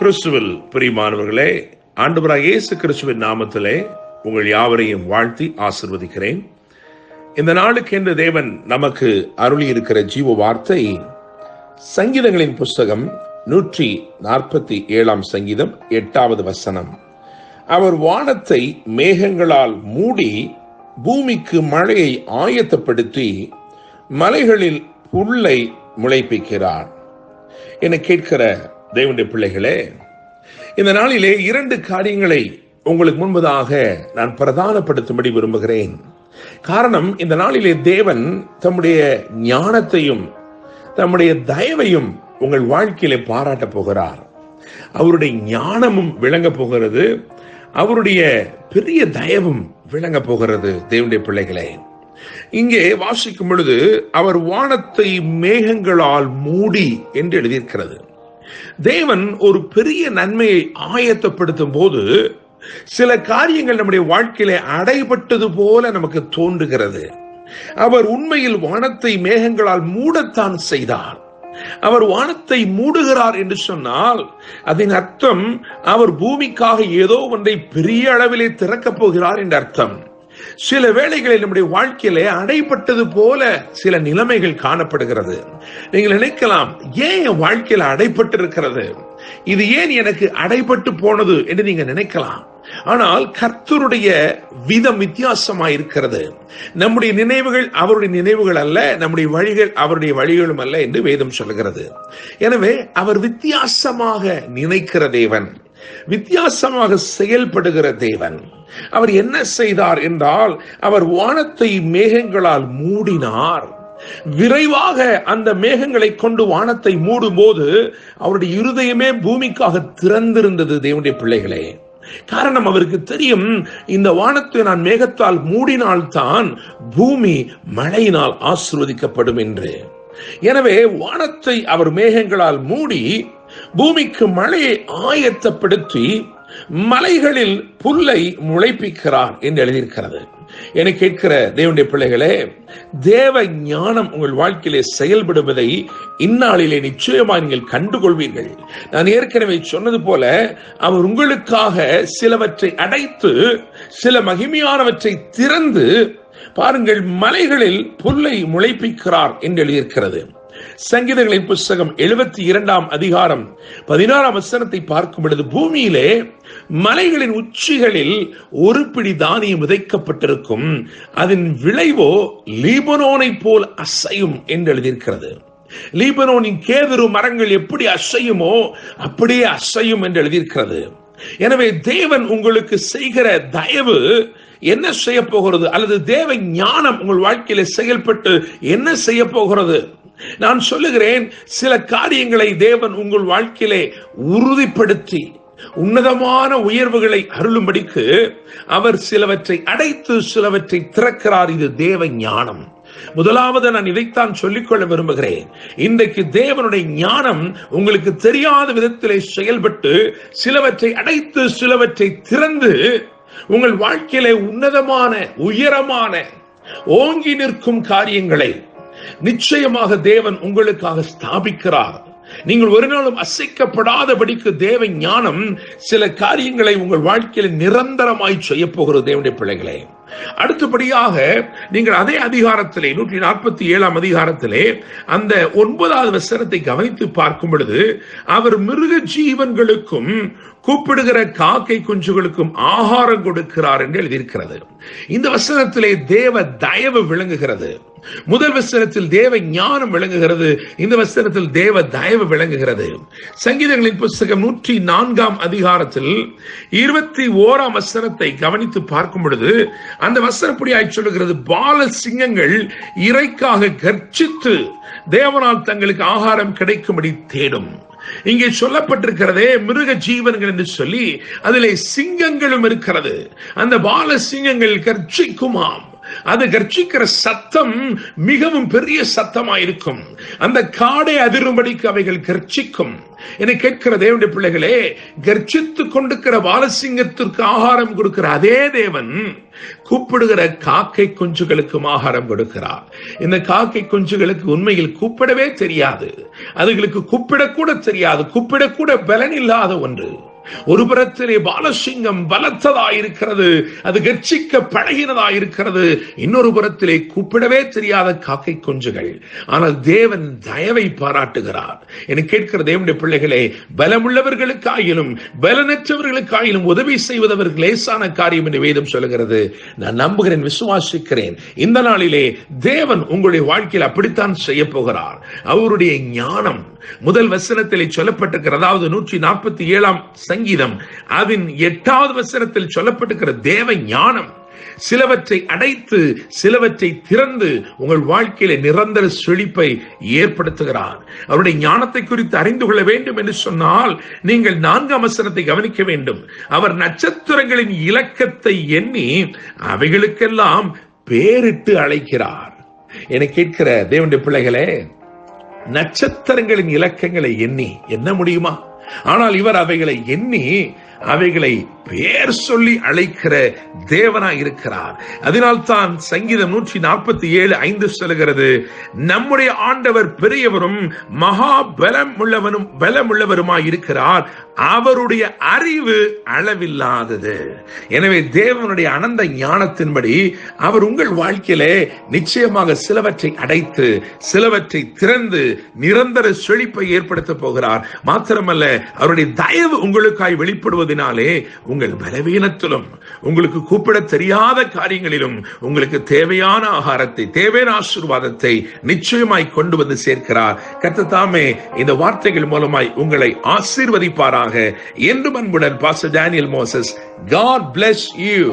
கிறிஸ்துவில் பிரியமானவர்களே, ஆண்டவராகிய இயேசு கிறிஸ்துவின் நாமத்திலே உங்கள் யாவரையும் வாழ்த்தி ஆசீர்வதிக்கிறேன். இந்த நாளுக்கு என்று தேவன் நமக்கு அருளி இருக்கிற ஜீவ வார்த்தை சங்கீதங்களின் புஸ்தகம் 147 சங்கீதம் 8வது வசனம். அவர் வானத்தை மேகங்களால் மூடி பூமிக்கு மழையை ஆயத்தப்படுத்தி மலைகளில் புல்லை முளைப்பிக்கிறார் என கேட்கிற தேவனுடைய பிள்ளைகளே, இந்த நாளிலே 2 காரியங்களை உங்களுக்கு முன்பதாக நான் பிரதானப்படுத்தும்படி விரும்புகிறேன். காரணம், இந்த நாளிலே தேவன் தம்முடைய ஞானத்தையும் தம்முடைய தயவையும் உங்கள் வாழ்க்கையிலே பாராட்ட போகிறார். அவருடைய ஞானமும் விளங்க போகிறது, அவருடைய பெரிய தயவும் விளங்க போகிறது. தேவனுடைய பிள்ளைகளே, இங்கே வாசிக்கும் பொழுது அவர் வானத்தை மேகங்களால் மூடி என்று எழுதியிருக்கிறது. தேவன் ஒரு பெரிய நன்மையை ஆயத்தப்படுத்தும் போது சில காரியங்கள் நம்முடைய வாழ்க்கையிலே அடைபட்டது போல நமக்கு தோன்றுகிறது. அவர் உண்மையில் வானத்தை மேகங்களால் மூடத்தான் செய்தார். அவர் வானத்தை மூடுகிறார் என்று சொன்னால் அதன் அர்த்தம் அவர் பூமிக்காக ஏதோ ஒன்றை பெரிய அளவிலே திறக்கப் போகிறார் என்ற அர்த்தம். சில வேளைகளில் நம்முடைய வாழ்க்கையிலே அடைபட்டது போல சில நிலைமைகள் காணப்படுகிறது. நீங்கள் நினைக்கலாம், ஏன் என் வாழ்க்கையில அடைபட்டு இருக்கிறது, இது ஏன் எனக்கு அடைபட்டு போனது என்று நீங்க நினைக்கலாம். ஆனால் கர்த்தருடைய விதம் வித்தியாசமாய் இருக்கிறது. நம்முடைய நினைவுகள் அவருடைய நினைவுகள் அல்ல, நம்முடைய வழிகள் அவருடைய வழிகளும் அல்ல என்று வேதம் சொல்லுகிறது. எனவே அவர் வித்தியாசமாக நினைக்கிற தேவன், வித்தியாசமாக செயல்படுகிற தேவன். அவர் என்ன செய்தார் என்றால், அவர் வானத்தை மேகங்களால் மூடினார். விரைவாக அந்த மேகங்களை கொண்டு வானத்தை மூடும் போது அவருடைய இருதயமே பூமிக்காக திறந்திருந்தது. தேவனுடைய பிள்ளைகளே, காரணம் அவருக்கு தெரியும், இந்த வானத்தை நான் மேகத்தால் மூடினால்தான் பூமி மழையினால் ஆசீர்வதிக்கப்படும் என்று. எனவே வானத்தை அவர் மேகங்களால் மூடி பூமிக்கு மழையை ஆயத்தப்படுத்தி மலைகளில் புல்லை முளைப்பிக்கிறார் என்று எழுதியிருக்கிறது. என கேட்கிற தேவனுடைய பிள்ளைகளே, தேவ ஞானம் உங்கள் வாழ்க்கையிலே செயல்படுவதை இந்நாளிலே நிச்சயமாக நீங்கள் கண்டுகொள்வீர்கள். நான் ஏற்கனவே சொன்னது போல அவர் உங்களுக்காக சிலவற்றை அடைத்து சில மகிமையானவற்றை திறந்து பாருங்கள், மலைகளில் புல்லை முளைப்பிக்கிறார் என்று எழுதியிருக்கிறது. சங்கீதங்களின் புஸ்தகம் 72 அதிகாரம் 16 வசனத்தை பார்க்கும் பொழுது, பூமியிலே மலைகளின் உச்சிகளில் ஒரு பிடி தானியம் விதைக்கப்பட்டிருக்கும், அதன் விளைவோ லீபனோனை போல் அசையும் என்று எழுதியிருக்கிறது. லீபனோனின் கேதுரு மரங்கள் எப்படி அசையுமோ அப்படியே அசையும் என்று எழுதியிருக்கிறது. எனவே தேவன் உங்களுக்கு செய்கிற தயவு என்ன செய்ய போகிறது, அல்லது தேவ ஞானம் உங்கள் வாழ்க்கையில செயல்பட்டு என்ன செய்ய போகிறது? நான் சொல்லுகிறேன், சில காரியங்களை தேவன் உங்கள் வாழ்க்கையிலே உறுதிப்படுத்தி உன்னதமான உயர்வுகளை அருளும்படிக்கு அவர் சிலவற்றை அடைத்து சிலவற்றை திறக்கிறார். இது தேவ ஞானம். முதலாவது நான் இதைத்தான் சொல்லிக்கொள்ள விரும்புகிறேன். இன்றைக்கு தேவனுடைய ஞானம் உங்களுக்கு தெரியாத விதத்திலே செயல்பட்டு சிலவற்றை அடைத்து சிலவற்றை திறந்து உங்கள் வாழ்க்கையிலே உன்னதமான உயரமான ஓங்கி நிற்கும் காரியங்களை நிச்சயமாக தேவன் உங்களுக்காக ஸ்தாபிக்கிறார். நீங்கள் ஒரு நாளும் அசைக்கப்படாதபடிக்கு தேவ ஞானம் சில காரியங்களை உங்கள் வாழ்க்கையில் நிரந்தரமாய் செய்ய போகிறது. தேவனுடைய பிள்ளைகளே, அடுத்தபடியாக நீங்கள் அதே அதிகாரத்திலே 147 அதிகாரத்திலே அந்த 9வது வசனத்தை கவனித்து பார்க்கும் பொழுது, அவர் மிருக ஜீவன்களுக்கும் கூப்பிடுகிற காக்கை குஞ்சுகளுக்கும் ஆகாரம் கொடுக்கிறார் என்று எழுதியிருக்கிறது. இந்த வசனத்திலே தேவ தயவு விளங்குகிறது. முதல் வசனத்தில் தேவ ஞானம் விளங்குகிறது, இந்த வசனத்தில் தேவ தயவு விளங்குகிறது. சங்கீதங்களின் புஸ்தகம் 104 அதிகாரத்தில் 21 வசனத்தை கவனித்து பார்க்கும் பொழுது அந்த வசனப்படியாய் சொல்லுகிறது, பால சிங்கங்கள் இறைக்காக கர்ச்சித்து தேவனால் தங்களுக்கு ஆகாரம் கிடைக்கும்படி தேடும். இங்கே சொல்லப்பட்டிருக்கிறதே மிருக ஜீவன்கள் என்று சொல்லி அதிலே சிங்கங்களும் இருக்கிறது. அந்த பால சிங்கங்கள் கர்ச்சிக்குமாம். அது கர்ச்சிக்கிற சத்தம் மிகவும் பெரிய சத்தமாயிருக்கும். அந்த காடை அதிரும்படிக்கு அவைகள் கர்ச்சிக்கும். என கேட்கிற தேவனுடைய பிள்ளைகளே, கர்ச்சித்து கொண்டிருக்கிற பாலசிங்கத்திற்கு ஆகாரம் கொடுக்கிற அதே தேவன் கூப்பிடுகிற காக்கை குஞ்சுகளுக்கும் ஆகாரம் கொடுக்கிறார். இந்த காக்கை குஞ்சுகளுக்கு உண்மையில் கூப்பிடவே தெரியாது. அதுகளுக்கு கூப்பிடக்கூட தெரியாது. கூப்பிடக்கூட பலன் இல்லாத ஒன்று. ஒரு புறத்திலே பாலசிங்கம் பலத்ததாயிருக்கிறது, அது கர்ச்சிக்க பழகினதாயிருக்கிறது. இன்னொரு புறத்திலே கூப்பிடவே தெரியாத காக்கை குஞ்சுகள். ஆனால் தேவன் தயவை பாராட்டுகிறார். என கேட்கிற தேவனுடைய பிள்ளைகளே, பலமுள்ளவர்களுக்காயிலும் பலனற்றவர்களுக்காயிலும் உதவி செய்வதற்கு லேசான காரியம் என்று வேதம் சொல்லுகிறது. நான் நம்புகிறேன், விசுவாசிக்கிறேன். இந்த நாளிலே தேவன் உங்களுடைய வாழ்க்கையில் அப்படித்தான் செய்ய போகிறார். அவருடைய ஞானம் முதல் வசனத்திலே சொல்லப்பட்டிருக்கிற, அதாவது 147 சங்கீதம் அதன் 8வது வசனத்தில் சொல்லப்பட்டிருக்கிற தேவ ஞானம் சிலவற்றை அடைத்து சிலவற்றை திறந்து உங்கள் வாழ்க்கையில நிரந்தர செழிப்பை ஏற்படுத்துகிறார். அவருடைய ஞானத்தை குறித்து அறிந்து கொள்ள வேண்டும் என்று சொன்னால் நீங்கள் 4ஆம் வசனத்தை கவனிக்க வேண்டும். அவர் நட்சத்திரங்களின் இலக்கத்தை எண்ணி அவைகளுக்கெல்லாம் பேரிட்டு அழைக்கிறார். என கேட்கிற தேவனுடைய பிள்ளைகளே, நட்சத்திரங்களின் இலக்கங்களை எண்ணி என்ன முடியுமா? ஆனால் இவர் அவைகளை எண்ணி அவைகளை பேர் சொல்லி அழைக்கிற தேவனாய் இருக்கிறார். அதனால் தான் சங்கீதம் 147:5 சொல்லுகிறது, நம்முடைய ஆண்டவர் பெரியவரும் மகா பலமுள்ளவருமாய் இருக்கிறார், அவருடைய அறிவு அளவில்லாதது. எனவே தேவனுடைய அனந்த ஞானத்தின்படி அவர் உங்கள் வாழ்க்கையிலே நிச்சயமாக சிலவற்றை அடைத்து சிலவற்றை திறந்து நிரந்தர செழிப்பை ஏற்படுத்த போகிறார். மாத்திரமல்ல, அவருடைய தயவு உங்களுக்காய் வெளிப்படுவதனாலே உங்கள் பலவீனத்திலும் உங்களுக்கு கூப்பிட தெரியாத காரியங்களிலும் உங்களுக்கு தேவையான ஆகாரத்தை, தேவையான ஆசீர்வாதத்தை நிச்சயமாய் கொண்டு வந்து சேர்க்கிறார். கர்த்தர் தாமே இந்த வார்த்தைகள் மூலமாய் உங்களை ஆசீர்வதிப்பாராக. என்று அன்புடன் pastor Daniel Moses. God bless you.